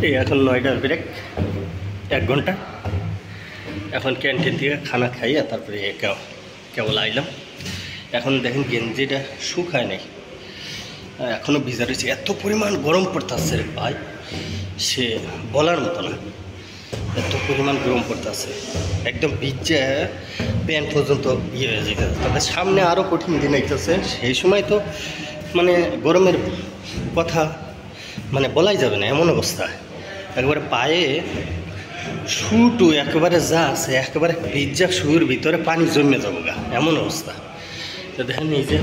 এই এখন 9টার ব্রেক, 1 ঘন্টা। এখন ক্যান্টিন থেকে খানা খাইয়া তারপরে কেবল আইলাম। এখন দেখেন গেঞ্জিটা শুকায় নাই, এখনও ভিজা রয়েছে। এত পরিমাণ গরম পড়তেছে রে ভাই, সে বলার মতো না। এত পরিমাণ গরম পড়তেছে, একদম ভিজে প্যান্ট পর্যন্ত ইয়ে হয়ে যেতেছে। তবে সামনে আরও কঠিন দিন আইতেছে, সেই সময় তো মানে গরমের কথা মানে বলাই যাবে না, এমন অবস্থা। একবারে পায়ে শুটু একেবারে যা আছে একেবারে ভিজা শুর ভিতরে পানি জমে যাবো গা, এমন অবস্থা। তো দেখেন এই যে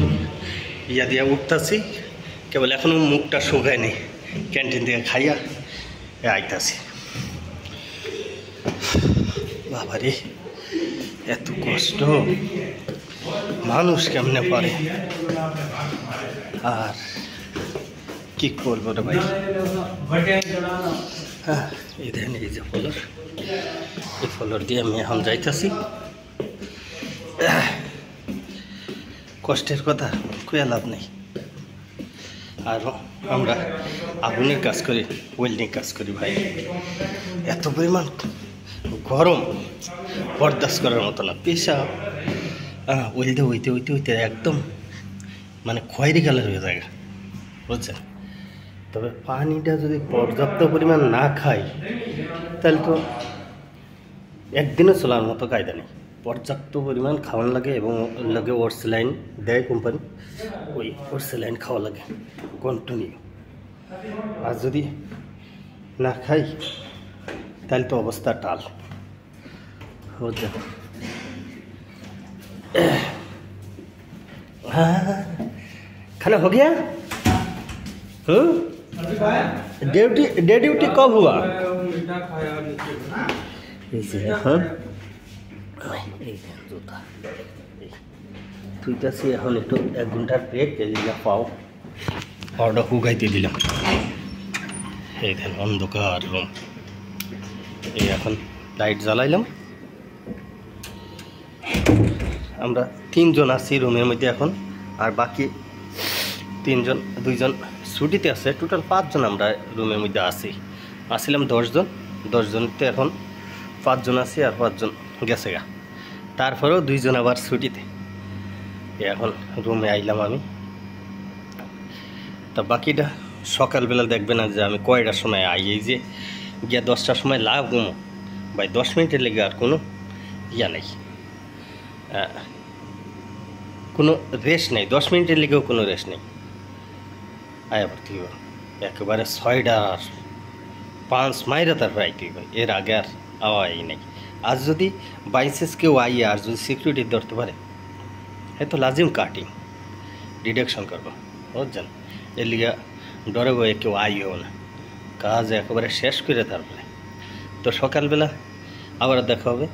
ইয়া দিয়া উঠতেছি, কেবল এখনও মুখটা শুকায়নি, ক্যান্টিন থেকে খাইয়া আইতাছি। বাবারে এত কষ্ট মানুষ কেমনে পারে, আর কি করবো রে ভাই। হ্যাঁ, এই দেখেন এই যে ফলর, এই ফলর দিয়ে আমি এখন যাইতাছি। কষ্টের কথা কইয়া লাভ নেই। আর আমরা আগুনের কাজ করি, ওয়েল্ডিং কাজ করি ভাই, এত পরিমাণ গরম বরদাস্ত করার মতো না। পেশা ওইলতে হইতে হইতে হইতে একদম মানে খয়েরি কালার হয়ে যায়, বুঝছেন। তবে পানিটা যদি পর্যাপ্ত পরিমাণ না খাই তাহলে তো একদিনও চলার মতো কায়দা নেই। পর্যাপ্ত পরিমাণ খাওয়ান লাগে, এবং লাগে ওর স্যালাইন দেয় কোম্পানি, ওই ওর স্যালাইন খাওয়া লাগে কন্টিনিউ। আর যদি না খাই তাহলে তো অবস্থা টাল, বুঝছেন। हाँ, खाना हो गया? ड्यूटी कब हुआ? তুইতাছি এখন একটু 1 ঘন্টার ব্রেক দিলাম, পাও পাওয়াটা হুগাইতে দিলাম। এই দেখেন অন্ধকার রুম, এই এখন লাইট জ্বালাইলাম। আমরা 3 জন আছি রুমের মধ্যে এখন, আর বাকি 2জন ছুটিতে আছে। টোটাল 5 জন আমরা রুমের মধ্যে আসছিলাম 10 জন। 10 জনতে এখন 5 জন আছি, আর 5 জন গেছে গা। তারপরেও 2 জন আবার ছুটিতে। এখন রুমে আইলাম আমি। তা বাকিটা সকালবেলা দেখবে না যে আমি কয়টার সময় আই। এই যে গিয়া 10টার সময় লাভ ঘুমো ভাই, 10 মিনিটের লেগে আর কোনো ইয়া নেই, কোনো রেস্ট নেই। 10 মিনিটের লেগেও কোনো রেস্ট নেই। আয় আবার তুই একেবারে 6:05 মাইরা তারপর আইতেই ভাই, এর আগে আর আওয়াই নেই। আজ যদি বাইসেস কেউ আইয়ে আর যদি সিকিউরিটি ধরতে পারে, হ্যাঁ তো লাজিম কাটিং ডিডাকশন করবো, বুঝছেন। এর লিগা ডরে বয়ে কেউ আইও না, কাজ একেবারে শেষ করে তারপরে। তো সকালবেলা আবার দেখা হবে।